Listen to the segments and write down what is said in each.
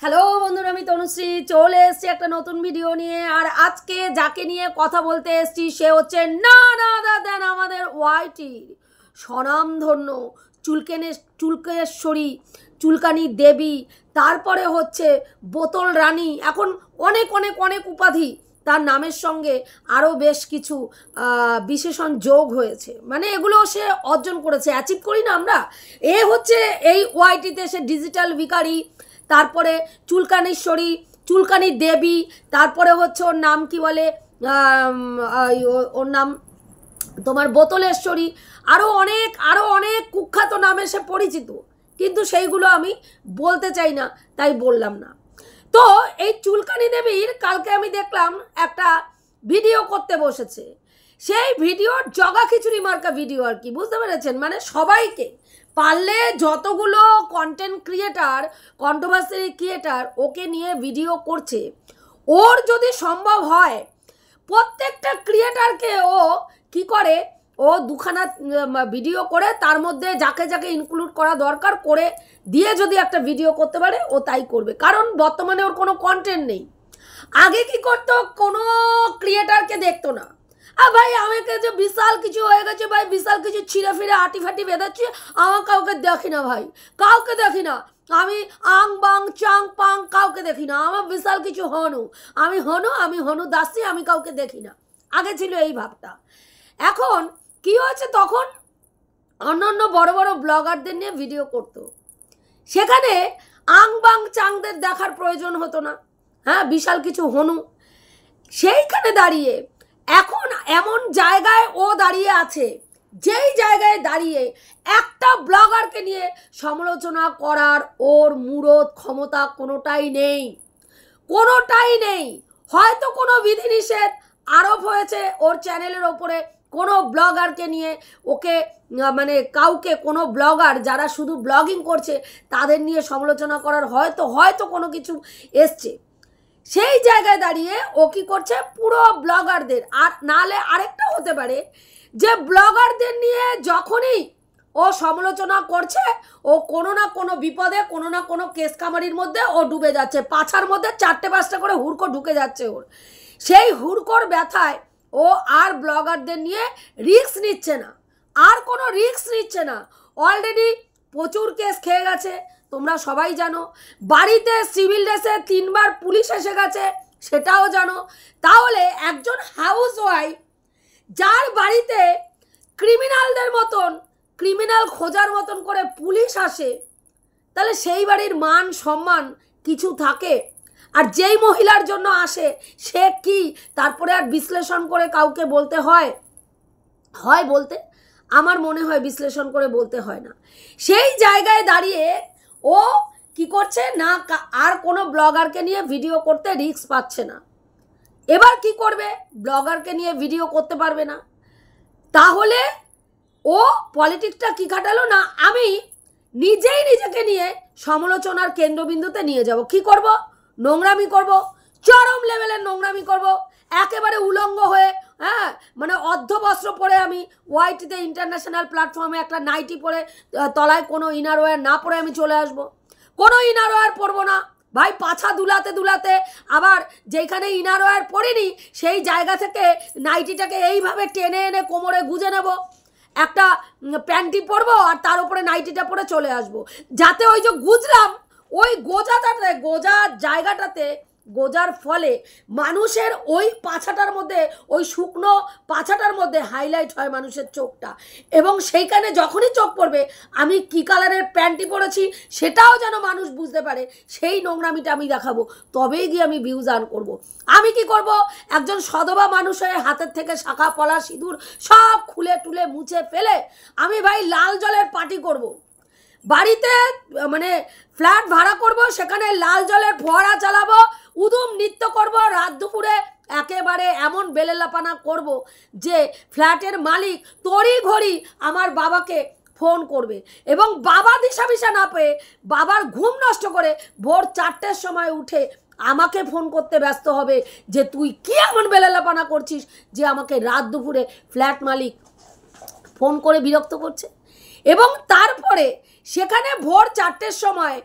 Hello বন্ধুরা, আমি তনুশ্রী চলে এসেছি একটা নতুন ভিডিও নিয়ে। আর আজকে যাকে নিয়ে কথা বলতে এসেছি সে হচ্ছে না দেন আমাদের ওয়াইটির স্বনামধন্য চুলকেশ্বরী, চুলকানি দেবী, তারপরে হচ্ছে বোতল রানী, এখন অনেক অনেক অনেক উপাধি তার নামের সঙ্গে আরও বেশ কিছু বিশেষণ যোগ হয়েছে। মানে এগুলো সে অর্জন করেছে, অ্যাচিভ করি না আমরা। এ হচ্ছে এই ওয়াইটিতে সে ডিজিটাল ভিখারি, তারপরে চুলকানীশ্বরী, চুলকানি দেবী, তারপরে হচ্ছে ওর নাম কি বলে, ওর নাম তোমার বোতলেশ্বরী, আরও অনেক কুখ্যাত নামে সে পরিচিত, কিন্তু সেইগুলো আমি বলতে চাই না, তাই বললাম না। তো এই চুলকানি দেবীর কালকে আমি দেখলাম একটা ভিডিও করতে বসেছে। সেই ভিডিওর জগা খিচুড়ি মার্কা ভিডিও আর কি, বুঝতে পেরেছেন? মানে সবাইকে পারলে যতগুলো কন্টেন্ট ক্রিয়েটার, কন্ট্রোভার্সি ক্রিয়েটার ওকে নিয়ে ভিডিও করছে, ওর যদি সম্ভব হয় প্রত্যেকটা ক্রিয়েটারকে ও কি করে, ও দুখানা ভিডিও করে তার মধ্যে যাকে যাকে ইনক্লুড করা দরকার করে দিয়ে যদি একটা ভিডিও করতে পারে ও তাই করবে। কারণ বর্তমানে ওর কোনো কন্টেন্ট নেই। আগে কি করতো, কোনো ক্রিয়েটারকে দেখতো না, ভাই আমাকে যে বিশাল কিছু হয়ে গেছে, ভাই বিশাল কিছু ছিঁড়ে ফিরে আটি ফাটি বেঁধেছি, আমার কাউকে দেখি না, ভাই কাউকে দেখি না, আমি আং বাং চাং পাং কাউকে দেখি না, আমার বিশাল কিছু আমি হনু দাসী, আমি কাউকে দেখি না। আগে ছিল এই ভাবটা। এখন কি হয়েছে, তখন অন্যান্য বড় বড় ব্লগারদের নিয়ে ভিডিও করতো, সেখানে আং বাং চাংদের দেখার প্রয়োজন হতো না। হ্যাঁ, বিশাল কিছু সেইখানে দাঁড়িয়ে এখন এমন জায়গায় ও দাঁড়িয়ে আছে, যেই জায়গায় দাঁড়িয়ে একটা ব্লগারকে নিয়ে সমালোচনা করার ওর মুরত ক্ষমতা কোনোটাই নেই। হয়তো কোনো বিধিনিষেধ আরোপ হয়েছে ওর চ্যানেলের ওপরে, কোনো ব্লগারকে নিয়ে ওকে মানে কাউকে, কোনো ব্লগার যারা শুধু ব্লগিং করছে তাদের নিয়ে সমালোচনা করার হয়তো কোনো কিছু এসছে। সেই জায়গায় দাঁড়িয়ে ও কি করছে, পুরো ব্লগারদের, আর নাহলে আরেকটা হতে পারে যে ব্লগারদের নিয়ে যখনই ও সমালোচনা করছে ও কোনো না কোনো বিপদে, কোনো না কোনো কেস কামারির মধ্যে ও ডুবে যাচ্ছে, পাছার মধ্যে 4-5টা করে হুড়কো ঢুকে যাচ্ছে ওর। সেই হুড়কোর ব্যথায় ও আর ব্লগারদের নিয়ে রিস্ক নিচ্ছে না, আর কোনো রিস্ক নিচ্ছে না। অলরেডি প্রচুর কেস খেয়ে গেছে, তোমরা সবাই জানো। বাড়িতে সিভিল ড্রেসে 3বার পুলিশ এসে গেছে, সেটাও জানো। তাহলে একজন হাউস ওয়াইফ যার বাড়িতে ক্রিমিনালদের মতন, ক্রিমিনাল খোঁজার মতন করে পুলিশ আসে, তাহলে সেই বাড়ির মান সম্মান কিছু থাকে? আর যেই মহিলার জন্য আসে সে কি তারপরে আর বিশ্লেষণ করে কাউকে বলতে হয় বলতে? আমার মনে হয় বিশ্লেষণ করে বলতে হয় না। সেই জায়গায় দাঁড়িয়ে ও কি করছে না, আর কোনো ব্লগারকে নিয়ে ভিডিও করতে রিস্ক পাচ্ছে না। এবার কি করবে, ব্লগারকে নিয়ে ভিডিও করতে পারবে না, তাহলে ও পলিটিক্সটা কি খাটালো না, আমি নিজেই নিজেকে নিয়ে সমালোচনার কেন্দ্রবিন্দুতে নিয়ে যাব। কি করব, নোংরামি করব, চরম লেভেলের নোংরামি করব, একেবারে উলঙ্গ হয়ে, হ্যাঁ মানে অর্ধবস্ত্র পরে আমি ওয়াইটিতে ইন্টারন্যাশনাল প্ল্যাটফর্মে একটা নাইটি পরে, তলায় কোনো ইনারওয়্যার না পরে আমি চলে আসব। কোনো ইনারওয়্যার পরবো না ভাই, পাছা দুলাতে আবার যেখানে ইনারওয়্যার পরিনি সেই জায়গা থেকে নাইটিটাকে এইভাবে টেনে এনে কোমরে গুজে নেব, একটা প্যান্টি পরবো আর তার উপরে নাইটিটা পরে চলে আসব, যাতে ওই যে গুজলাম ওই গোজার জায়গাটাতে, গোজার ফলে মানুষের ওই পাছাটার মধ্যে, ওই শুকনো পাছাটার মধ্যে হাইলাইট হয় মানুষের চোখটা, এবং সেইখানে যখনই চোখ পড়বে আমি কি কালারের প্যান্টি পরেছি সেটাও যেন মানুষ বুঝতে পারে। সেই নোংরামিটা আমি দেখাবো, তবেই গিয়ে আমি ভিউজ আর্ন করবো। আমি কি করব, একজন সধবা মানুষ হয়ে হাতের থেকে শাখা পলা সিঁদুর সব খুলে টুলে মুছে ফেলে আমি ভাই লাল জলের পার্টি করব। বাড়িতে মানে ফ্ল্যাট ভাড়া করব, সেখানে লাল জলের ফোয়ারা চালাবো, উদুম নৃত্য করব, রাত দুপুরে একেবারে এমন বেলেলাপানা করব যে ফ্ল্যাটের মালিক তড়ি ঘড়ি আমার বাবাকে ফোন করবে, এবং বাবা দিশা না পেয়ে বাবার ঘুম নষ্ট করে ভোর 4টের সময় উঠে আমাকে ফোন করতে ব্যস্ত হবে যে তুই কি এমন বেলেলাপানা করছিস যে আমাকে রাত দুপুরে ফ্ল্যাট মালিক ফোন করে বিরক্ত করছে। এবং তারপরে সেখানে ভোর 4টের সময়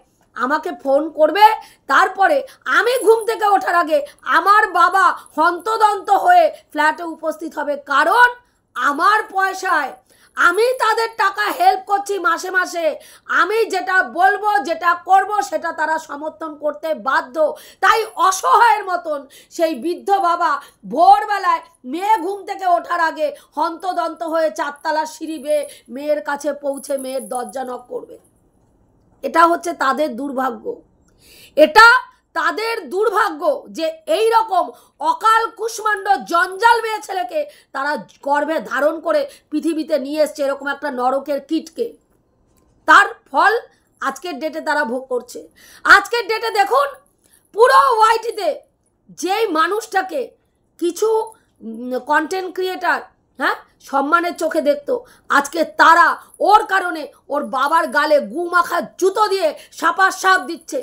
আমাকে ফোন করবে, তারপরে আমি ঘুম থেকে ওঠার আগে আমার বাবা হন্তদন্ত হয়ে ফ্ল্যাটে উপস্থিত হবে, কারণ আমার পয়সায় আমি তাদের টাকা হেল্প করছি মাসে মাসে, আমি যেটা বলবো যেটা করব সেটা তারা সমর্থন করতে বাধ্য। তাই অসহায়ের মতন সেই বৃদ্ধ বাবা ভোরবেলায় মেয়ে ঘুম থেকে ওঠার আগে হন্তদন্ত হয়ে 4 তলার সিঁড়ি বেয়ে মেয়ের কাছে পৌঁছে মেয়ের দরজা নক করবে। এটা হচ্ছে তাদের দুর্ভাগ্য, এটা তাদের দুর্ভাগ্য যে এই রকম অকাল কুষ্মাণ্ড জঞ্জাল মেয়ে ছেলেকে তারা গর্ভে ধারণ করে পৃথিবীতে নিয়ে এসছে, এরকম একটা নরকের কীটকে। তার ফল আজকের ডেটে তারা ভোগ করছে। আজকের ডেটে দেখুন পুরো ওয়াইটিতে যেই মানুষটাকে কিছু কন্টেন্ট ক্রিয়েটার সম্মানের চোখে দেখতো, আজকে তারা ওর কারণে ওর বাবার গালে গু মাখা জুতো দিয়ে সাপ দিচ্ছে।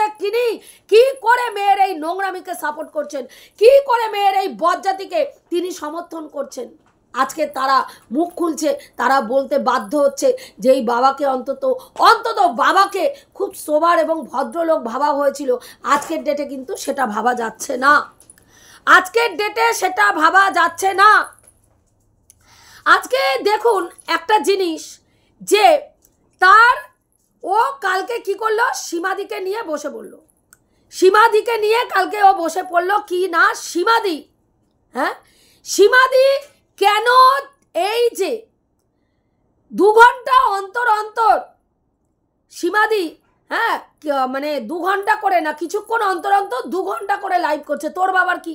দেখিনি কি করে মেয়ের এই নোংরামিকে সাপোর্ট করছেন, কি করে মেয়ের এই বজ্জাতিকে তিনি সমর্থন করছেন। আজকে তারা মুখ খুলছে, তারা বলতে বাধ্য হচ্ছে যে এই বাবাকে অন্তত বাবাকে খুব সোবার এবং ভদ্রলোক ভাবা হয়েছিল। আজকের ডেটে কিন্তু সেটা ভাবা যাচ্ছে না, আজকের ডেটে সেটা ভাবা যাচ্ছে না। আজকে দেখুন একটা জিনিস, যে তার ও কালকে কি করলো, সীমাদিকে নিয়ে বসে পড়লো। সীমাদিকে নিয়ে কালকে ও বসে পড়লো কি না, সীমাদি কেন এই যে 2 ঘন্টা অন্তর অন্তর সীমাদি মানে 2 ঘন্টা করে না, কিছুক্ষণ অন্তর অন্তর 2 ঘন্টা করে লাইভ করছে। তোর বাবার কি?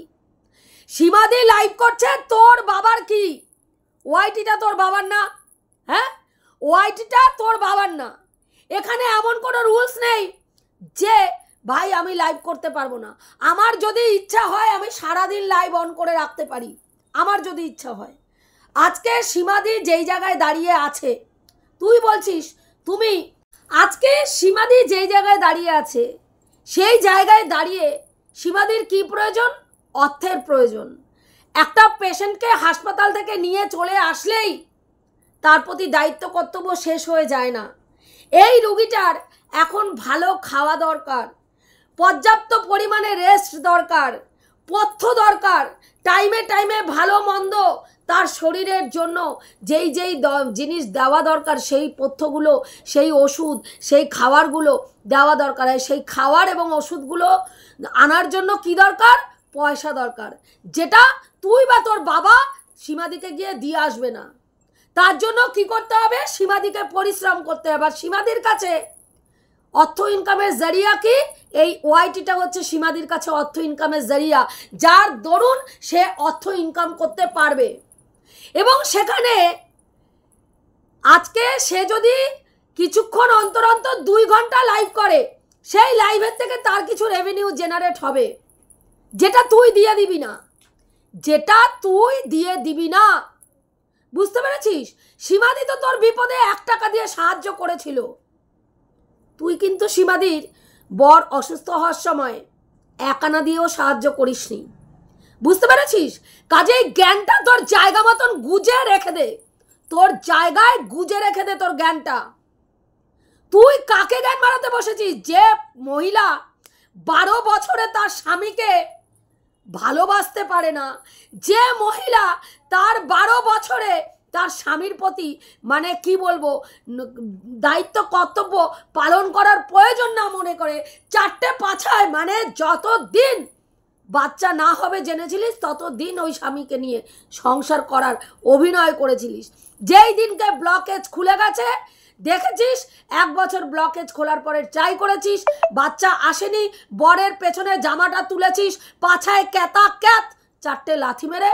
সীমাদি লাইভ করছে, তোর বাবার কি? ওয়াইটিটা তোর বাবার না? ওয়াইটিটা তোর বাবার না। এখানে এমন কোনো রুলস নেই যে ভাই আমি লাইভ করতে পারবো না। আমার যদি ইচ্ছা হয় আমি সারাদিন লাইভ অন করে রাখতে পারি, আমার যদি ইচ্ছা হয়। আজকে সীমাদি যেই জায়গায় দাঁড়িয়ে আছে, তুই বলছিস তুমি, আজকে সীমাদি যেই জায়গায় দাঁড়িয়ে আছে সেই জায়গায় দাঁড়িয়ে সীমাদির কি প্রয়োজন? অর্থের প্রয়োজন। একটা পেশেন্টকে হাসপাতাল থেকে নিয়ে চলে আসলেই তার প্রতি দায়িত্ব কর্তব্য শেষ হয়ে যায় না। এই রোগীটার এখন ভালো খাওয়া দরকার, পর্যাপ্ত পরিমাণে রেস্ট দরকার, পথ্য দরকার, টাইমে টাইমে ভালো মন্দ তার শরীরের জন্য যেই জিনিস দেওয়া দরকার, সেই পথ্যগুলো, সেই ওষুধ, সেই খাবারগুলো দেওয়া দরকার। সেই খাবার এবং ওষুধগুলো আনার জন্য কি দরকার? পয়সা দরকার, যেটা তুই বা তোর বাবা সীমাদিকে গিয়ে দিয়ে আসবে না। তার জন্য কি করতে হবে? সীমাদিকে পরিশ্রম করতে হবে। আর সীমাদির কাছে অর্থ ইনকামের জরিয়া কি? এই ওয়াইটিটা হচ্ছে সীমাদির কাছে অর্থ ইনকামের জরিয়া, যার দরুন সে অর্থ ইনকাম করতে পারবে। এবং সেখানে আজকে সে যদি কিছুক্ষণ অন্তর অন্তর 2 ঘন্টা লাইভ করে, সেই লাইভের থেকে তার কিছু রেভিনিউ জেনারেট হবে, যেটা তুই দিয়ে দিবি না, যেটা তুই দিয়ে দিবি না। বুঝতে পেরেছিস? সীমাদি তো তোর বিপদে 1 টাকা দিয়ে সাহায্য করেছিল। তুই কিন্তু সীমাদির বর অসুস্থ হওয়ার সময় 1 আনা দিয়েও সাহায্য করিসনি। বুঝতে পেরেছিস? কাজেই জ্ঞানটা তোর জায়গা মতন গুজে রেখে দে, তোর জায়গায় গুজে রেখে দে তোর জ্ঞানটা। তুই কাকে জ্ঞান মারাতে বসেছিস? যে মহিলা 12 বছরে তার স্বামীকে ভালোবাসতে পারে না, যে মহিলা তার 12 বছরে তার স্বামীর প্রতি মানে কি বলবো দায়িত্ব কর্তব্য পালন করার প্রয়োজন না মনে করে 4টে পাছায় মানে যতদিন বাচ্চা না হবে জেনেছিলিস ততদিন ওই স্বামীকে নিয়ে সংসার করার অভিনয় করেছিলিস। যেই দিনকে ব্লকেজ খুলে গেছে দেখেছিস, 1 বছর ব্লকেজ খোলার পরে ট্রাই করেছিস, বাচ্চা আসেনি, বরের পেছনে জামাটা তুলেছিস, পাছায় ক্যাতা ক্যাত 4টে লাথি মেরে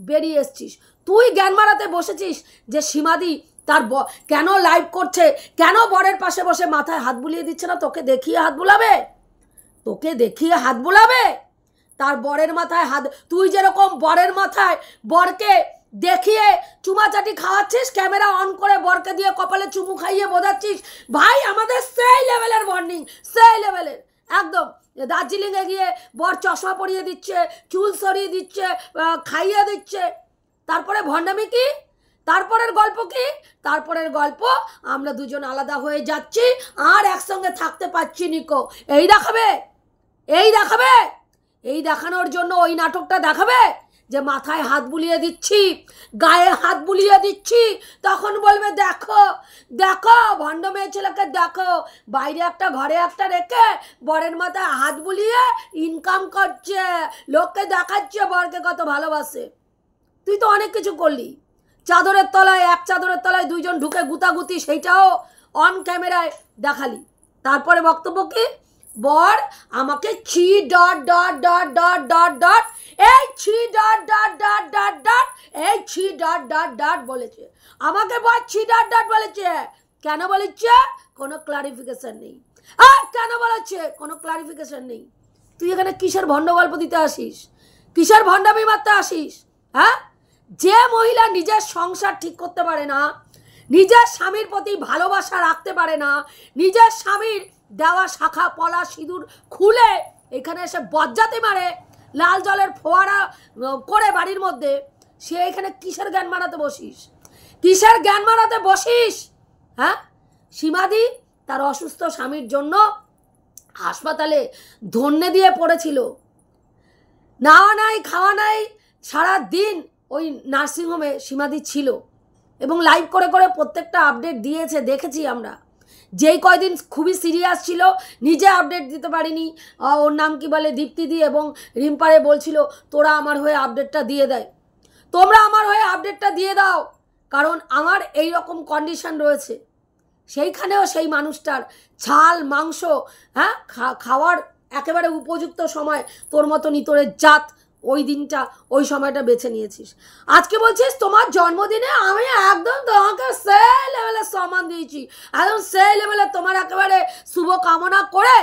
বেরিয়ে এসছিস। তুই জ্ঞান মারাতে বসেছিস যে সীমাদি তার কেন লাইভ করছে, কেন বরের পাশে বসে মাথায় হাত বুলিয়ে দিচ্ছে না? তোকে দেখিয়ে হাত বুলাবে, তোকে দেখিয়ে হাত বুলাবে। তার বরের মাথায় হাত, তুই যেরকম বরের মাথায় বরকে দেখিয়ে চুমাচাটি খাওয়াচ্ছিস, ক্যামেরা অন করে বরকে দিয়ে কপালে চুমু খাইয়ে বোঝাচ্ছিস, ভাই আমাদের সেই লেভেলের বন্ডিং, সেই লেভেলের একদম। দার্জিলিংয়ে গিয়ে বর চশমা পরিয়ে দিচ্ছে, চুল সরিয়ে দিচ্ছে, খাইয়ে দিচ্ছে। তারপরে ভণ্ডামি কি? তারপরের গল্প কি? তারপরের গল্প আমরা দুজন আলাদা হয়ে যাচ্ছি আর একসঙ্গে থাকতে পারছি নিকো। এই দেখাবে, এই দেখাবে, এই দেখানোর জন্য ওই নাটকটা দেখাবে যে মাথায় হাত বুলিয়ে দিচ্ছি, গায়ে হাত বুলিয়ে দিচ্ছি, তখন বলবে দেখো দেখো ভণ্ড মেয়ে ছেলেকে দেখো, বাইরে একটা ঘরে একটা রেখে বরের মাথায় হাত বুলিয়ে ইনকাম করছে, লোককে দেখাচ্ছে বরকে কত ভালোবাসে। তুই তো অনেক কিছু করলি, চাদরের তলায়, এক চাদরের তলায় দুইজন ঢুকে গুতাগুতি, সেইটাও অন ক্যামেরায় দেখালি। তারপরে বক্তব্য কি? বর আমাকে ছি dot dot dot dot dot dot এই ছি dot dot dot dot dot এই ছি ডট ডট ডট বলেছে, আমাকে বর ছি ডট ডট বলেছে। কেন বলেছে? কোনো ক্লারিফিকেশন নেই। কেন বলেছে? কোনো ক্লারিফিকেশন নেই। তুই এখানে কিসের ভণ্ড গল্প দিতে আসিস? কিসের ভণ্ডামি মারতে আসিস? হ্যাঁ, যে মহিলা নিজের সংসার ঠিক করতে পারে না, নিজের স্বামীর প্রতি ভালোবাসা রাখতে পারে না, নিজের স্বামীর দেওয়া শাখা পলা সিঁদুর খুলে এখানে এসে বজ্জাতে মারে, লাল জলের ফোয়ারা করে বাড়ির মধ্যে, সে এখানে কিসের জ্ঞান মারাতে বসিস? কিসের জ্ঞান মারাতে বসিস? হ্যাঁ, সীমাদি তার অসুস্থ স্বামীর জন্য হাসপাতালে ধন্যে দিয়ে পড়েছিল, নাওয়া নাই খাওয়া নাই, সারা দিন ওই নার্সিংহোমে সীমাদি ছিল এবং লাইভ করে করে প্রত্যেকটা আপডেট দিয়েছে, দেখেছি আমরা। যেই কয়দিন খুবই সিরিয়াস ছিল, নিজে আপডেট দিতে পারিনি, ওর নাম কি বলে দীপ্তিদি এবং রিম্পারে বলছিল তোরা আমার হয়ে আপডেটটা দিয়ে দেয়, তোমরা আমার হয়ে আপডেটটা দিয়ে দাও, কারণ আমার এই রকম কন্ডিশন রয়েছে। সেইখানেও সেই মানুষটার ছাল মাংস হ্যাঁ খাওয়ার একেবারে উপযুক্ত সময় তোর মতো নিতরের জাত ওই দিনটা ওই সময়টা বেছে নিয়েছিস। আজকে বলছিস তোমার জন্মদিনে আমি একদম তোমাকে সেই লেভেলে সম্মান দিয়েছি, একদম সেই লেভেলে তোমার একেবারে শুভ কামনা করে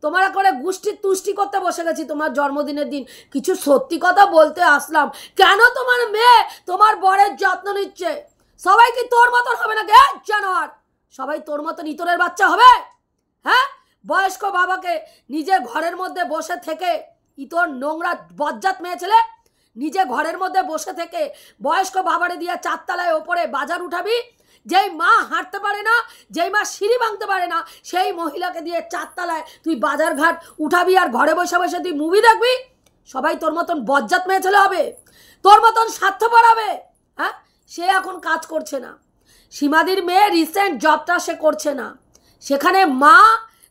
তোমার একেবারে গোষ্ঠীর তুষ্টি করতে বসে গেছি তোমার জন্মদিনের দিন। কিছু সত্যি কথা বলতে আসলাম, কেন তোমার মেয়ে তোমার বরের যত্ন নিচ্ছে? সবাই কি তোর মতন হবে নাকি? জানোয়ার, সবাই তোর মতন ইতরের বাচ্চা হবে? হ্যাঁ, বয়স্ক বাবাকে নিজে ঘরের মধ্যে বসে থেকে, ইতর নোংরা বজ্জাত মেয়ে ছেলে, নিজে ঘরের মধ্যে বসে থেকে বয়স্ক বাবারে দিয়ে চারতলায় ওপরে বাজার উঠাবি। যেই মা হাঁটতে পারে না, যেই মা সিঁড়ি ভাঙতে পারে না, সেই মহিলাকে দিয়ে চারতলায় তুই বাজার ঘাট উঠাবি আর ঘরে বসে বসে তুই মুভি দেখবি। সবাই তোর মতন বজ্জাত মেয়ে ছেলে হবে, তোর মতন স্বার্থপর হবে। হ্যাঁ, সে এখন কাজ করছে না, সীমাদির মেয়ে রিসেন্ট জবটা সে করছে না, সেখানে মা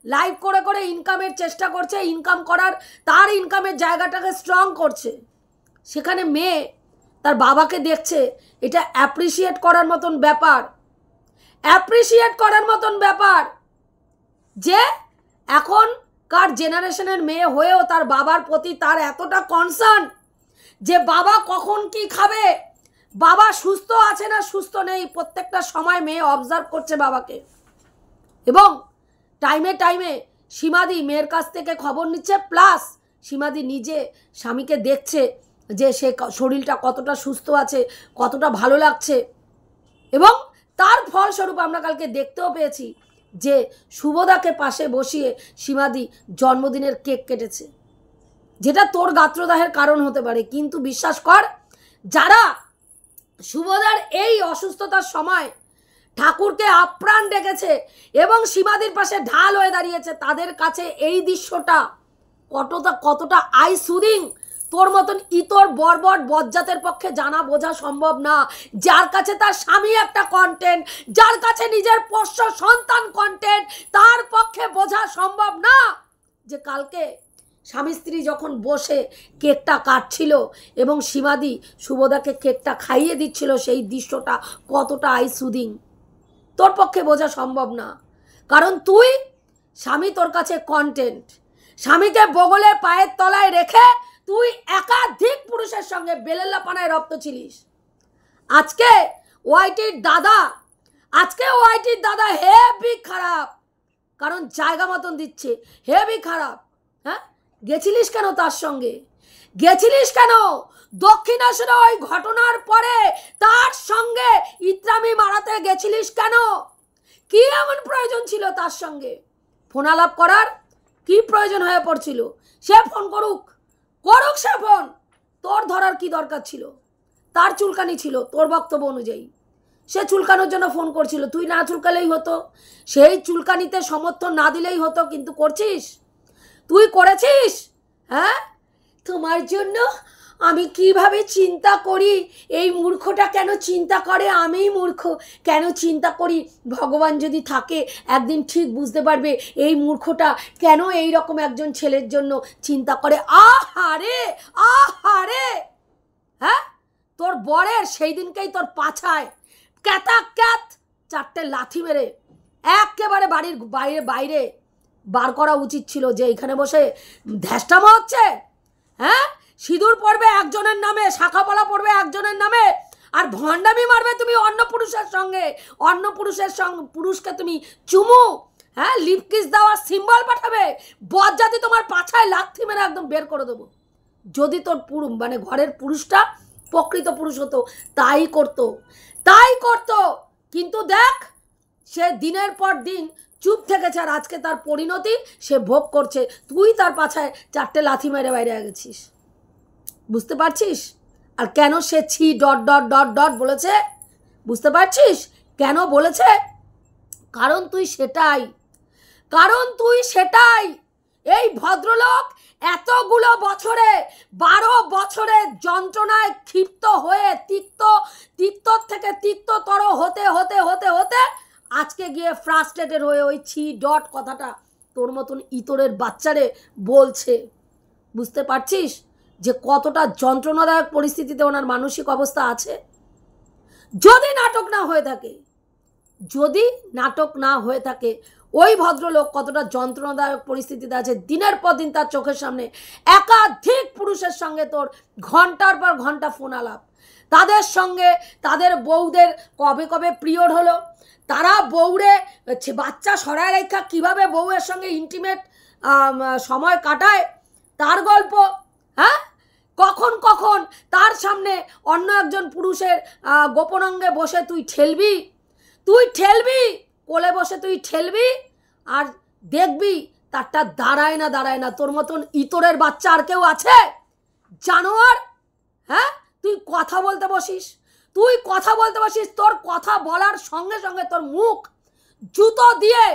লাইভ করে করে ইনকামের চেষ্টা করছে, ইনকাম করার তার ইনকামের জায়গাটাকে স্ট্রং করছে। সেখানে মেয়ে তার বাবাকে দেখছে, এটা অ্যাপ্রিসিয়েট করার মতন ব্যাপার, অ্যাপ্রিসিয়েট করার মতন ব্যাপার যে এখনকার জেনারেশনের মেয়ে হয়েও তার বাবার প্রতি তার এতটা কনসার্ন যে বাবা কখন কি খাবে, বাবা সুস্থ আছে না সুস্থ নেই, প্রত্যেকটা সময় মেয়ে অবজার্ভ করছে বাবাকে। এবং টাইমে টাইমে সীমাদি মেয়ের কাছ থেকে খবর নিচ্ছে, প্লাস সীমাদি নিজে স্বামীকে দেখছে যে সে শরীরটা কতটা সুস্থ আছে, কতটা ভালো লাগছে। এবং তার ফলস্বরূপ আমরা কালকে দেখতেও পেয়েছি যে শুভদাকে পাশে বসিয়ে সীমাদি জন্মদিনের কেক কেটেছে, যেটা তোর গাত্রদাহের কারণ হতে পারে। কিন্তু বিশ্বাস কর, যারা শুভদার এই অসুস্থতার সময় ঠাকুরকে আপ্রাণ ডেকেছে এবং সীমাদির পাশে ঢাল হয়ে দাঁড়িয়েছে, তাদের কাছে এই দৃশ্যটা কতটা আই সুদিং তোর মতন ইতর বর্বর বজ্জাতের পক্ষে জানা বোঝা সম্ভব না। যার কাছে তার স্বামী একটা কন্টেন্ট, যার কাছে নিজের পোষ্য সন্তান কন্টেন্ট, তার পক্ষে বোঝা সম্ভব না যে কালকে স্বামী স্ত্রী যখন বসে কেকটা কাটছিল এবং সীমাদি শুভদাকে কেকটা খাইয়ে দিচ্ছিল, সেই দৃশ্যটা কতটা আই সুদিং তোর পক্ষে বোঝা সম্ভব না। কারণ তুই স্বামী তোর কাছে কন্টেন্ট, স্বামীকে বগলের পায়ের তলায় রেখে তুই একাধিক পুরুষের সঙ্গে বেলেল্লা পানায় রপ্ত ছিলিস। আজকে ওয়াইটির দাদা হেভি খারাপ, কারণ জায়গা মতন দিচ্ছে, হেভি খারাপ। হ্যাঁ, গেছিলিস কেন তার সঙ্গে? গেছিলিস কেন দক্ষিণেশ্বরে? ওই ঘটনার পরে তার সঙ্গে ইত্রামি মারাতে গেছিলিস কেন? কি এমন প্রয়োজন ছিল তার সঙ্গে ফোন আলাপ করার? কি প্রয়োজন হয়ে পড়ছিল? সে ফোন করুক সে ফোন, তোর ধরার কি দরকার ছিল? তার চুলকানি ছিল তোর বক্তব্য অনুযায়ী, সে চুলকানোর জন্য ফোন করছিল, তুই না চুলকালেই হতো, সেই চুলকানিতে সমর্থন না দিলেই হতো, কিন্তু করছিস, তুই করেছিস। হ্যাঁ, তোমার জন্য আমি কিভাবে চিন্তা করি, এই মূর্খটা কেন চিন্তা করে, আমিই মূর্খ কেন চিন্তা করি, ভগবান যদি থাকে একদিন ঠিক বুঝতে পারবে এই মূর্খটা কেন এই রকম একজন ছেলের জন্য চিন্তা করে। আহারে আহারে, হ্যাঁ, তোর বরের সেই দিনকেই তোর পাছায় ক্যাতা ক্যাত 4টে লাথি মেরে একেবারে বাড়ির বাইরে বাইরে বার করা উচিত ছিল, যে এখানে বসে ধ্যাসটামো হচ্ছে। হ্যাঁ, সিঁদুর পড়বে একজনের নামে, শাখাপলা পড়বে একজনের নামে, আর ভণ্ডামি মারবে তুমি অন্য পুরুষের সঙ্গে, অন্য পুরুষের সঙ্গে, পুরুষকে তুমি চুমু, হ্যাঁ, লিপ কিস দেওয়ার সিম্বল পাঠাবে, বজ্জাতি তোমার পাছায় লাথি মেরে একদম বের করে দেবো। যদি তোর মানে ঘরের পুরুষটা প্রকৃত পুরুষ হতো তাই করতো, তাই করতো। কিন্তু দেখ, সে দিনের পর দিন চুপ থেকেছে, আর আজকে তার পরিণতি সে ভোগ করছে। তুই তার পাছায় 4টে লাথি মেরে বাইরে গেছিস, বুঝতে পারছিস? আর কেন সে ছি ডট ডট ডট ডট বলেছে, বুঝতে পারছিস কেন বলেছে? কারণ তুই সেটাই, কারণ তুই সেটাই। এই ভদ্রলোক এতগুলো বছরে, 12 বছরের যন্ত্রণায় ক্ষিপ্ত হয়ে তিক্তর থেকে তিক্ততর হতে হতে হতে হতে আজকে গিয়ে ফ্রাস্ট্রেটেড হয়ে ওই ছি ডট কথাটা তোর মতন ইতরের বাচ্চারে বলছে। বুঝতে পারছিস যে কতটা যন্ত্রণাদায়ক পরিস্থিতিতে ওনার মানসিক অবস্থা আছে? যদি নাটক না হয়ে থাকে, যদি নাটক না হয়ে থাকে, ওই ভদ্রলোক কতটা যন্ত্রণাদায়ক পরিস্থিতিতে আছে। দিনের পর দিন তার চোখের সামনে একাধিক পুরুষের সঙ্গে তোর ঘন্টার পর ঘন্টা ফোন আলাপ, তাদের সঙ্গে তাদের বউদের কবে কবে পিরিয়ড হলো, তারা বউরে বাচ্চা সরায় রেখা কীভাবে বউয়ের সঙ্গে ইন্টিমেট সময় কাটায় তার গল্প। হ্যাঁ, কখন কখন তার সামনে অন্য একজন পুরুষের গোপনাঙ্গে বসে তুই ঠেলবি, তুই ঠেলবি, কোলে বসে তুই ঠেলবি, আর দেখবি তারটা দাঁড়ায় না দাঁড়ায় না। তোর মতন ইতরের বাচ্চা আর কেউ আছে জানোয়ার? হ্যাঁ, তুই কথা বলতে বসিস, তুই কথা বলতে বসিস, তোর কথা বলার সঙ্গে সঙ্গে তোর মুখ জুতো দিয়ে,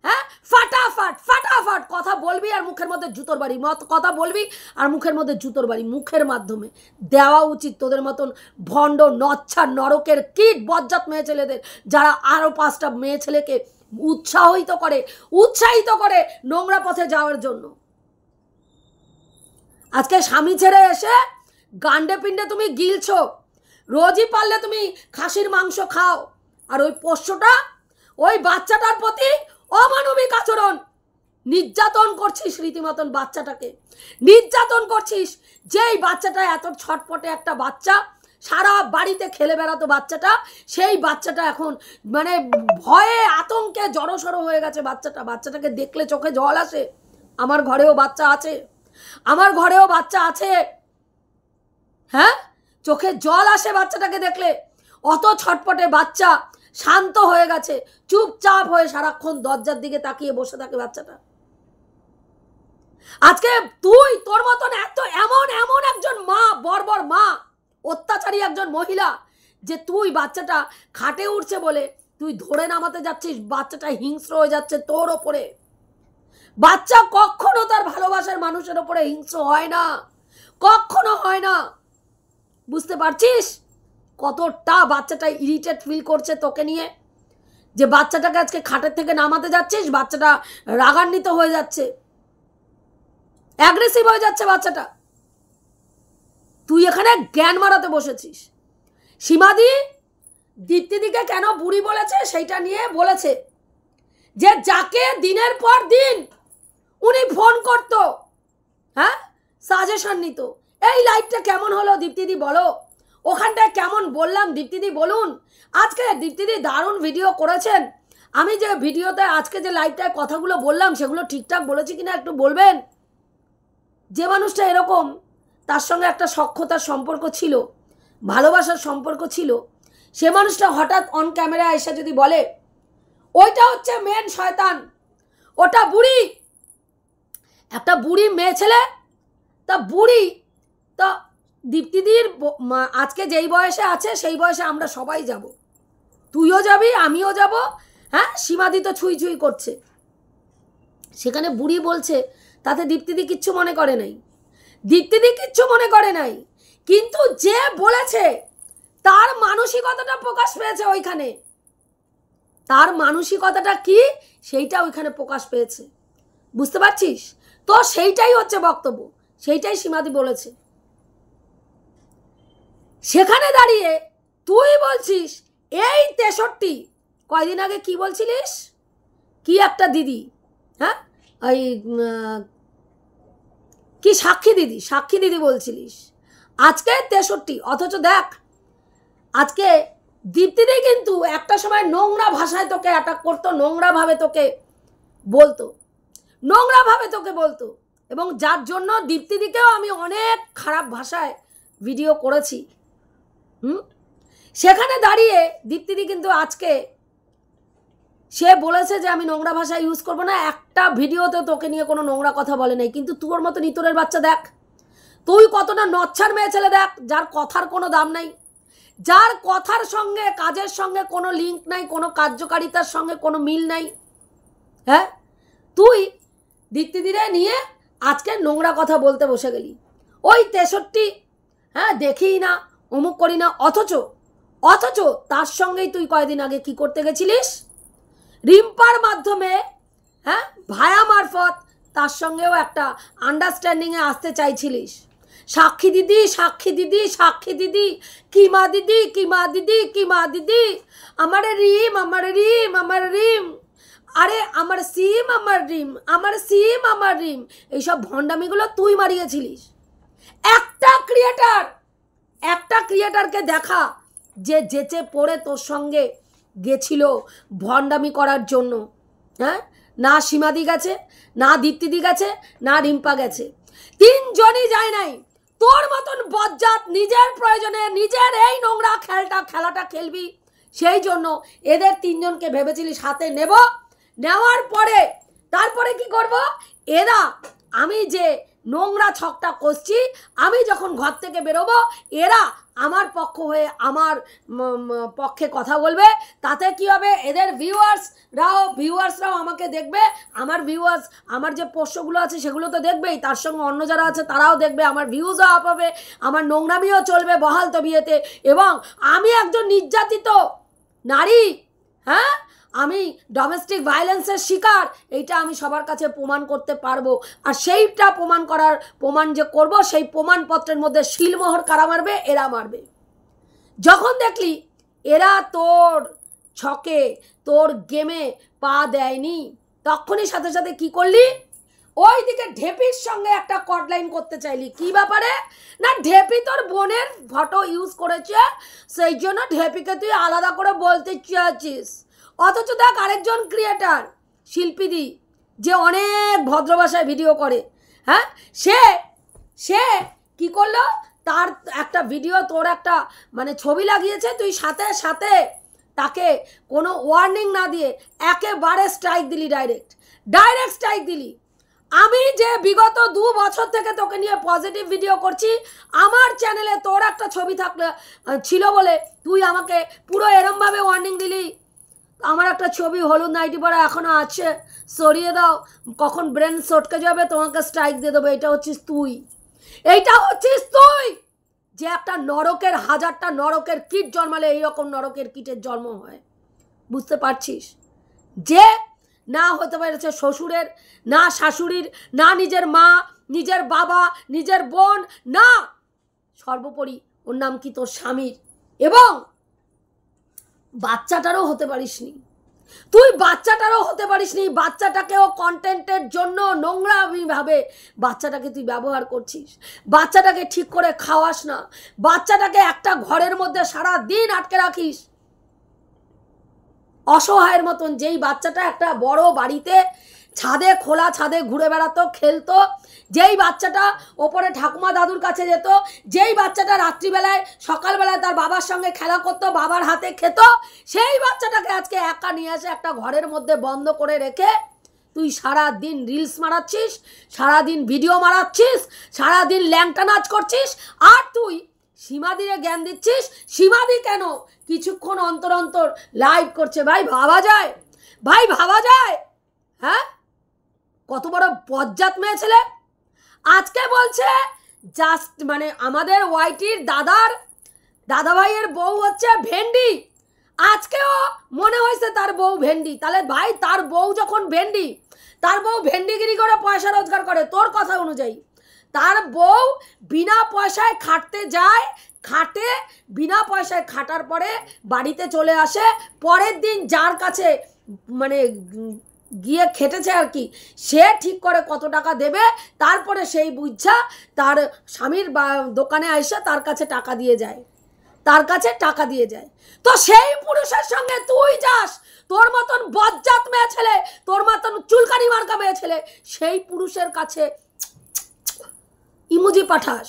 হ্যাঁ, ফাটাফাট ফাটাফাট কথা বলবি, আর মুখের মধ্যে জুতোর বাড়ি, কথা বলবি আর মুখের মধ্যে জুতোর বাড়ি মুখের মাধ্যমে দেওয়া উচিত। তোদের মতন ভণ্ড নচ্ছা নরকের কীট বজ্জাত মেয়ে ছেলেদের, যারা আরও 5টা মেয়ে ছেলেকে উৎসাহিত করে নোংরা পথে যাওয়ার জন্য। আজকে স্বামী ছেড়ে এসে গান্ডে পিণ্ডে তুমি গিলছো, রোজই পারলে তুমি খাসির মাংস খাও, আর ওই পোষ্যটা, ওই বাচ্চাটার প্রতি অমানবিক আচরণ, নির্যাতন করছিস রীতিমতন, বাচ্চাটাকে নির্যাতন করছিস। যেই বাচ্চাটা এত ছটপটে একটা বাচ্চা, সারা বাড়িতে খেলে বেড়াতো বাচ্চাটা, সেই বাচ্চাটা এখন মানে ভয়ে আতঙ্কে জড়সড় হয়ে গেছে। বাচ্চাটাকে দেখলে চোখে জল আসে। আমার ঘরেও বাচ্চা আছে, আমার ঘরেও বাচ্চা আছে। হ্যাঁ, চোখে জল আসে বাচ্চাটাকে দেখলে। অত ছটপটে বাচ্চা শান্ত হয়ে গেছে, চুপচাপ হয়ে সারাক্ষণ দরজার দিকে তাকিয়ে বসে থাকে বাচ্চাটা। আজকে তুই তোর মতন এমন একজন মা, বর্বর মা, অত্যাচারী একজন মহিলা, যে তুই বাচ্চাটা খাটে উঠছে বলে তুই ধরে নামাতে যাচ্ছিস, বাচ্চাটা হিংস্র হয়ে যাচ্ছে তোর ওপরে। বাচ্চা কখনো তার ভালোবাসার মানুষের ওপরে হিংস্র হয় না, কখনো হয় না। বুঝতে পারছিস কতটা বাচ্চাটা ইরিটেট ফিল করছে তোকে নিয়ে, যে বাচ্চাটাকে আজকে খাটের থেকে নামাতে যাচ্ছিস, বাচ্চাটা রাগান্বিত হয়ে যাচ্ছে, অ্যাগ্রেসিভ হয়ে যাচ্ছে বাচ্চাটা। তুই এখানে জ্ঞান মারাতে বসেছিস। সীমাদি দীপ্তিদিকে কেন বুড়ি বলেছে সেইটা নিয়ে বলেছে, যে যাকে দিনের পর দিন উনি ফোন করতো, হ্যাঁ, সাজেশন নিত, এই লাইভটা কেমন হলো দীপ্তিদি বলো, ওখানটায় কেমন বললাম দীপ্তিদি বলুন। আজকে দীপ্তিদি দারুণ ভিডিও করেছেন, আমি যে ভিডিওতে আজকে যে লাইভটায় কথাগুলো বললাম সেগুলো ঠিকঠাক বলেছি কিনা একটু বলবেন। যে মানুষটা এরকম, তার সঙ্গে একটা সখ্যতার সম্পর্ক ছিল, ভালোবাসার সম্পর্ক ছিল, সে মানুষটা হঠাৎ অন ক্যামেরা এসে যদি বলে ওইটা হচ্ছে মেন শয়তান, ওটা বুড়ি, একটা বুড়ি মেয়ে ছেলে, তা বুড়ি, তা দীপ্তিদির আজকে যেই বয়সে আছে সেই বয়সে আমরা সবাই যাব, তুইও যাবি, আমিও যাব। হ্যাঁ, সীমাদি তো ছুঁই ছুঁই করছে। সেখানে বুড়ি বলছে, তাতে দীপ্তিদি কিচ্ছু মনে করে নাই, দীপ্তিদি কিচ্ছু মনে করে নাই, কিন্তু যে বলেছে তার মানসিকতাটা প্রকাশ পেয়েছে ওইখানে, তার মানসিকতাটা কি সেইটা ওইখানে প্রকাশ পেয়েছে, বুঝতে পারছিস? তো সেইটাই হচ্ছে বক্তব্য, সেইটাই সীমাদি বলেছে। সেখানে দাঁড়িয়ে তুই বলছিস এই 63, কয়দিন আগে কি বলছিলিস, কি একটা দিদি, হ্যাঁ ওই কি সাক্ষী দিদি বলছিলিস, আজকে 63। অথচ দেখ আজকে দীপ্তিদি কিন্তু একটা সময় নোংরা ভাষায় তোকে অ্যাটাক করতো, নোংরাভাবে তোকে বলতো, এবং যার জন্য দীপ্তিদিকেও আমি অনেক খারাপ ভাষায় ভিডিও করেছি। সেখানে দাঁড়িয়ে দীপ্তিদি কিন্তু আজকে সে বলেছে যে আমি নোংরা ভাষা ইউজ করবো না, একটা ভিডিওতে তোকে নিয়ে কোনো নোংরা কথা বলে নাই। কিন্তু তোর মতো নিতরের বাচ্চা দেখ, তুই কতটা নচ্ছার মেয়ে ছেলে দেখ, যার কথার কোনো দাম নাই, যার কথার সঙ্গে কাজের সঙ্গে কোনো লিঙ্ক নাই, কোনো কার্যকারিতার সঙ্গে কোনো মিল নাই। হ্যাঁ, তুই দীপ্তিদিরে নিয়ে আজকে নোংরা কথা বলতে বসে গেলি, ওই 63, হ্যাঁ দেখিই না, অমুক করি না। অথচ তার সঙ্গেই তুই কয়েকদিন আগে কি করতে গেছিলিস, রিম্পার মাধ্যমে, হ্যাঁ ভায়া মারফত তার সঙ্গেও একটা আন্ডারস্ট্যান্ডিংয়ে আসতে চাইছিলিস। সাক্ষী দিদি, কিমা দিদি, আমার রিম, আরে আমার সিম, এইসব ভণ্ডামিগুলো তুই মারিয়েছিলিস। একটা ক্রিয়েটারকে দেখা যে যেচে পড়ে তোর সঙ্গে গেছিল ভণ্ডামি করার জন্য। হ্যাঁ, না সীমাদি গেছে, না দীপ্তিদি গেছে, না রিম্পা গেছে, 3 জনই যায় নাই। তোর মতন বজ্জাত নিজের প্রয়োজনে নিজের এই নোংরা খেলাটা খেলবি, সেই জন্য এদের 3 জনকে ভেবেছিলিস হাতে নেওয়ার পরে তারপরে কি করব, এরা আমি যে নোংরা ছকটা কষছি, আমি যখন ঘর থেকে বেরোবো এরা আমার পক্ষ হয়ে আমার পক্ষে কথা বলবে, তাতে কি হবে, এদের ভিউয়ার্সরাও আমাকে দেখবে, আমার যে পোস্টগুলো আছে সেগুলো তো দেখবেই, তার সঙ্গে অন্য যারা আছে তারাও দেখবে, আমার ভিউজও আপ হবে, আমার নোংরামিও চলবে বহাল তবিয়েতে, এবং আমি একজন নির্যাতিত নারী, হ্যাঁ আমি ডোমেস্টিক ভায়োলেন্সের শিকার, এইটা আমি সবার কাছে প্রমাণ করতে পারবো। আর সেইটা প্রমাণ যে করব, সেই প্রমাণপত্রের মধ্যে শিলমোহর কারা মারবে, এরা মারবে। যখন দেখলি এরা তোর ছকে তোর গেমে পা দেয়নি, তখনই সাথে সাথে কি করলি, ওই দিকে ঢেপির সঙ্গে একটা কটলাইন করতে চাইলি। কি ব্যাপারে না, ঢেপি তোর বোনের ফটো ইউজ করেছে, সেই জন্য ঢেপিকে তুই আলাদা করে বলতে চেয়েছিস। অথচ দেখ আরেকজন ক্রিয়েটার শিল্পীদি, যে অনেক ভদ্র ভাষায় ভিডিও করে, হ্যাঁ সে কি করলো, তার একটা ভিডিও তোর একটা মানে ছবি লাগিয়েছে, তুই সাথে সাথে তাকে কোনো ওয়ার্নিং না দিয়ে একেবারে স্ট্রাইক দিলি, ডাইরেক্ট স্ট্রাইক দিলি। আমি যে বিগত 2 বছর থেকে তোকে নিয়ে পজিটিভ ভিডিও করছি, আমার চ্যানেলে তোর একটা ছবি ছিল বলে তুই আমাকে পুরো এরমভাবে ওয়ার্নিং দিলি। আমার একটা ছবি হলুদ নাইটি পরা এখনও আছে, সরিয়ে দাও, কখন ব্রেন সটকে যাবে তোমাকে স্ট্রাইক দিয়ে দেবো। এইটা হচ্ছিস তুই যে একটা নরকের 1000টা নরকের কিট জন্মালে এইরকম নরকের কিটের জন্ম হয়, বুঝতে পারছিস? যে না হতে পেরেছে শ্বশুরের, না শাশুড়ির, না নিজের মা, নিজের বাবা, নিজের বোন, না সর্বোপরি ওর নাম কি তোর স্বামীর, এবং বাচ্চাটারও হতে পারিসনি তুই, বাচ্চাটাকেও কন্টেন্টের জন্য নোংরাভাবে বাচ্চাটাকে তুই ব্যবহার করছিস, বাচ্চাটাকে ঠিক করে খাওয়াস না, বাচ্চাটাকে একটা ঘরের মধ্যে সারা দিন আটকে রাখিস অসহায়ের মতন। যেই বাচ্চাটা একটা বড় বাড়িতে খোলা ছাদে ঘুরে বেড়াতো, খেলতো, যেই বাচ্চাটা ওপরে ঠাকুমা দাদুর কাছে যেত, যেই বাচ্চাটা রাত্রিবেলায় সকালবেলায় তার বাবার সঙ্গে খেলা করতো, বাবার হাতে খেত, সেই বাচ্চাটাকে আজকে একা নিয়ে এসে একটা ঘরের মধ্যে বন্ধ করে রেখে তুই সারাদিন রিলস মারাচ্ছিস, সারাদিন ভিডিও মারাচ্ছিস, সারাদিন ল্যাংটা নাচ করছিস, আর তুই সীমাদিরে জ্ঞান দিচ্ছিস। সীমাদি কেন কিছুক্ষণ অন্তর অন্তর লাইভ করছে? ভাই ভাবা যায়? ভাই ভাবা যায়? হ্যাঁ, কত বড় বজ্জাত মেয়ে ছেলে। আজকে বলছে জাস্ট মানে আমাদের ওয়াইটির দাদা ভাইয়ের বউ হচ্ছে ভেন্ডি। আজকেও মনে হয়েছে তার বউ ভেন্ডি। তাহলে ভাই তার বউ যখন ভেন্ডি, তার বউ ভেন্ডিগিরি করে পয়সা রোজগার করে, তোর কথা অনুযায়ী তার বউ বিনা পয়সায় খাটতে যায়, খাটে, বিনা পয়সায় খাটার পরে বাড়িতে চলে আসে, পরের দিন যার কাছে মানে গিয়ে খেটেছে আর কি, সে ঠিক করে কত টাকা দেবে, তারপরে সেই বুঝা তার স্বামীর দোকানে আইসা তার কাছে টাকা দিয়ে যায়, তার কাছে টাকা দিয়ে যায়। তো সেই পুরুষের সঙ্গে তুই যাস, তোর মতন বজ্জাত মেয়ে ছেলে, তোর মতন চুলকানি মার্কা মেয়ে ছেলে, সেই পুরুষের কাছে ইমোজি পাঠাস,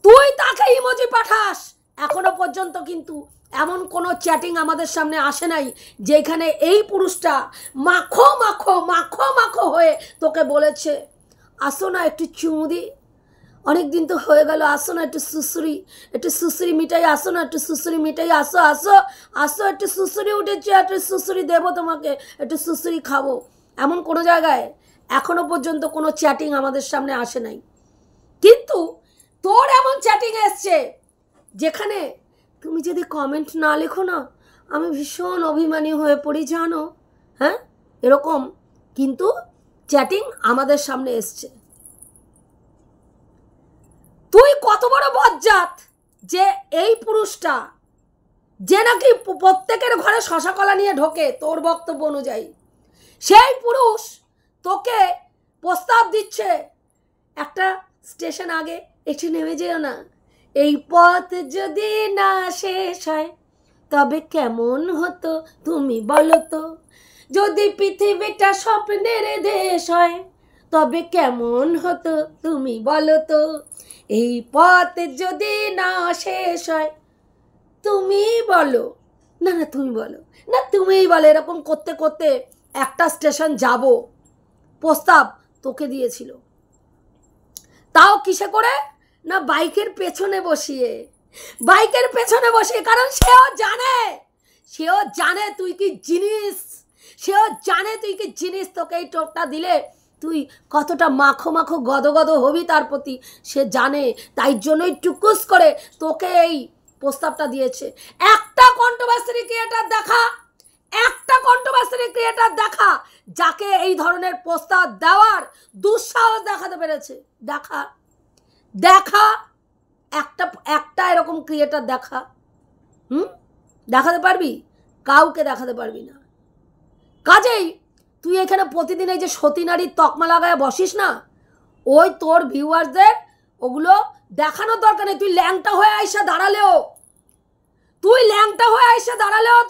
তুই তাকে ইমোজি পাঠাস। এখনো পর্যন্ত কিন্তু এমন কোনো চ্যাটিং আমাদের সামনে আসে নাই যেখানে এই পুরুষটা মাখো মাখো মাখো মাখো হয়ে তোকে বলেছে আসো না একটু চুমু দি, অনেক দিন তো হয়ে গেল, আসো না একটু সুসুরি মিঠাই, আসো না একটু সুসুরি মিঠাই, আসো আসো আসো, একটু সুসুরি উঠেছে, একটু সুসুরি দেবো তোমাকে, একটু সুসুরি খাবো। এমন কোনো জায়গায় এখনো পর্যন্ত কোনো চ্যাটিং আমাদের সামনে আসে নাই। কিন্তু তোর এমন চ্যাটিং এসছে যেখানে তুমি যদি কমেন্ট না লেখো না আমি ভীষণ অভিমানী হয়ে পড়ি, জানো। হ্যাঁ, এরকম কিন্তু চ্যাটিং আমাদের সামনে এসছে। তুই কত বড় বজ্জাত যে এই পুরুষটা, যে নাকি প্রত্যেকের ঘরে শশা কলা নিয়ে ঢোকে তোর বক্তব্য অনুযায়ী, সেই পুরুষ তোকে প্রস্তাব দিচ্ছে একটা স্টেশন আগে একটু নেমে যেও না, এই পথ যদি না শেষ হয় তবে কেমন হতো তুমি বলো তো, যদি পৃথিবীটা স্বপ্নের দেশ হয় তবে কেমন হতো তুমি বলো তো, এই পথ যদি না শেষ হয় তুমি বলো, না না তুমি বলো, না তুমিই বলো। এরকম করতে করতে একটা স্টেশন যাব প্রস্তাব তোকে দিয়েছিল, তাও কিসে করে না বাইকের পেছনে বসিয়ে, বাইকের পেছনে বসিয়ে। কারণ সেও জানে তুই কি জিনিস, সেও জানে তুই কি জিনিস। তোকে এই টোপটা দিলে তুই কতটা মাখো মাখো গদ গদ হবি তার প্রতি সে জানে, তাই জন্যই টুকুস করে তোকে এই প্রস্তাবটা দিয়েছে। একটা কন্ট্রোভার্সি ক্রিয়েটার দেখা, একটা কন্ট্রোভার্সি ক্রিয়েটার দেখা যাকে এই ধরনের প্রস্তাব দেওয়ার দুঃসাহস দেখাতে পেরেছে। দেখা দেখা একটা এরকম ক্রিয়েটার দেখা, দেখাতে পারবি? কাউকে দেখাতে পারবি না। কাজেই তুই এখানে প্রতিদিন এই যে সতী নারীর তকমা লাগায় বসিস না, ওই তোর ভিউয়ার্সদের ওগুলো দেখানোর দরকার নেই। তুই ল্যাংটা হয়ে আইসা দাঁড়ালেও,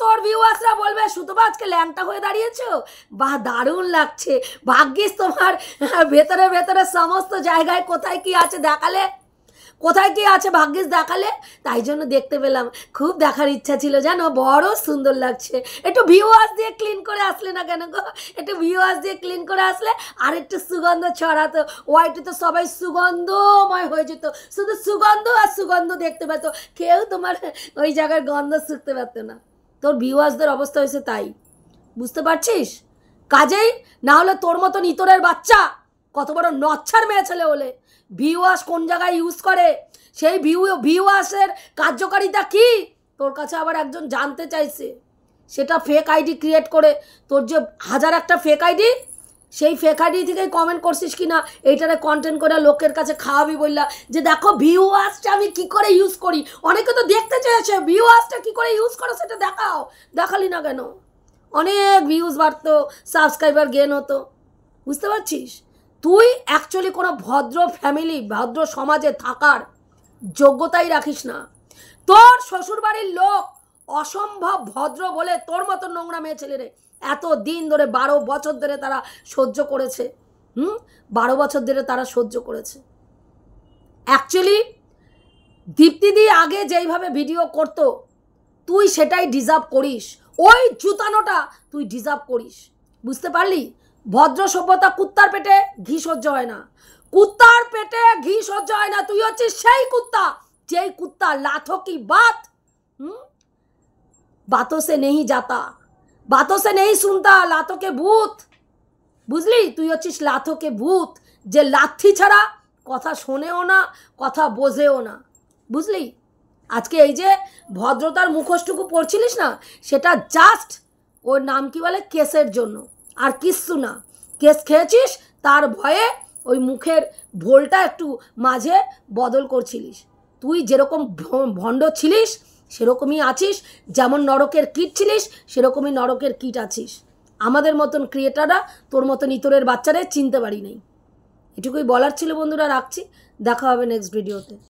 তোর ভিউয়ার্সরা বলবে সুতপা আজকে ল্যাংটা হয়ে দাঁড়িয়েছো, বাহ দারুণ লাগছে। ভাগ্যিস তোমার ভেতরে ভেতরে সমস্ত জায়গায় কোথায় কি আছে দেখালে, কোথায় কি আছে ভাগ্যিস দেখালে, তাই জন্য দেখতে পেলাম, খুব দেখার ইচ্ছা ছিল জানো, বড় সুন্দর লাগছে। একটু ভিউয়ার্স দিয়ে ক্লিন করে আসলে না কেন গো, একটু ভিউয়ার্স দিয়ে ক্লিন করে আসলে আর একটু সুগন্ধ ছড়াতো, ওয়াইটি তো সবাই সুগন্ধময় হয়ে যেত, শুধু সুগন্ধ আর সুগন্ধ দেখতে পেত, কেউ তোমার ওই জায়গার গন্ধ শুকতে পারতো না। তোর ভিউয়ার্সদের অবস্থা হয়েছে তাই, বুঝতে পারছিস? কাজেই না হলে তোর মতন ইতরের বাচ্চা কত বড় নচ্ছার মেয়ে ছেলে হলে ভিউয়ার্স কোন জায়গায় ইউজ করে, সেই ভিউয়ার্সের কার্যকারিতা কি তোর কাছে আবার একজন জানতে চাইছে। সেটা ফেক আইডি ক্রিয়েট করে, তোর যে হাজার একটা ফেক আইডি, সেই ফেক আইডি থেকেই কমেন্ট করছিস কি না এইটারে কন্টেন্ট করে লোকের কাছে খাওয়াবি বললা যে দেখো ভিউয়ার্সটা আমি কি করে ইউজ করি। অনেকে তো দেখতে চেয়েছে ভিউয়ার্সটা কি করে ইউজ করো, সেটা দেখাও, দেখালি না কেন? অনেক ভিউজ বাড়তো, সাবস্ক্রাইবার গেন হতো, বুঝতে পারছিস? তুই অ্যাকচুয়ালি কোনো ভদ্র ফ্যামিলি, ভদ্র সমাজে থাকার যোগ্যতাই রাখিস না। তোর শ্বশুরবাড়ির লোক অসম্ভব ভদ্র বলে তোর মতো নোংরা মেয়ে ছেলেরে এত দিন ধরে 12 বছর ধরে তারা সহ্য করেছে। 12 বছর ধরে তারা সহ্য করেছে। অ্যাকচুয়ালি দীপ্তিদি আগে যেইভাবে ভিডিও করতো তুই সেটাই ডিজার্ভ করিস, ওই জুতানোটা তুই ডিজার্ভ করিস, বুঝতে পারলি? ভদ্র সভ্যতা কুত্তার পেটে ঘি সহ্য হয় না, কুত্তার পেটে ঘি সহ্য হয় না। তুই হচ্ছিস সেই কুত্তা, যেই কুত্তা লাথো কি বাত, बातों से नहीं जाता, बातों से नहीं सुनता, लातों के भूत, বুঝলি? তুই হচ্ছিস লাথোকে ভূত, যে লাথি ছাড়া কথা শোনেও না, কথা বোঝেও না, বুঝলি? আজকে এই যে ভদ্রতার মুখোশটুকু পড়ছিলিস না, সেটা জাস্ট ওর নাম কি বলে কেসের জন্য, আর কিচ্ছু না। কেস খেয়েছিস, তার ভয়ে ওই মুখের ভোলটা একটু মাঝে বদল করছিলিস। তুই যেরকম ভণ্ড ছিলিস সেরকমই আছিস, যেমন নরকের কীট ছিলিস সেরকমই নরকের কীট আছিস। আমাদের মতন ক্রিয়েটাররা তোর মতন ইতরের বাচ্চারে চিনতে পারি নাই। এটুকুই বলার ছিল বন্ধুরা, রাখছি। দেখা হবে নেক্সট ভিডিওতে।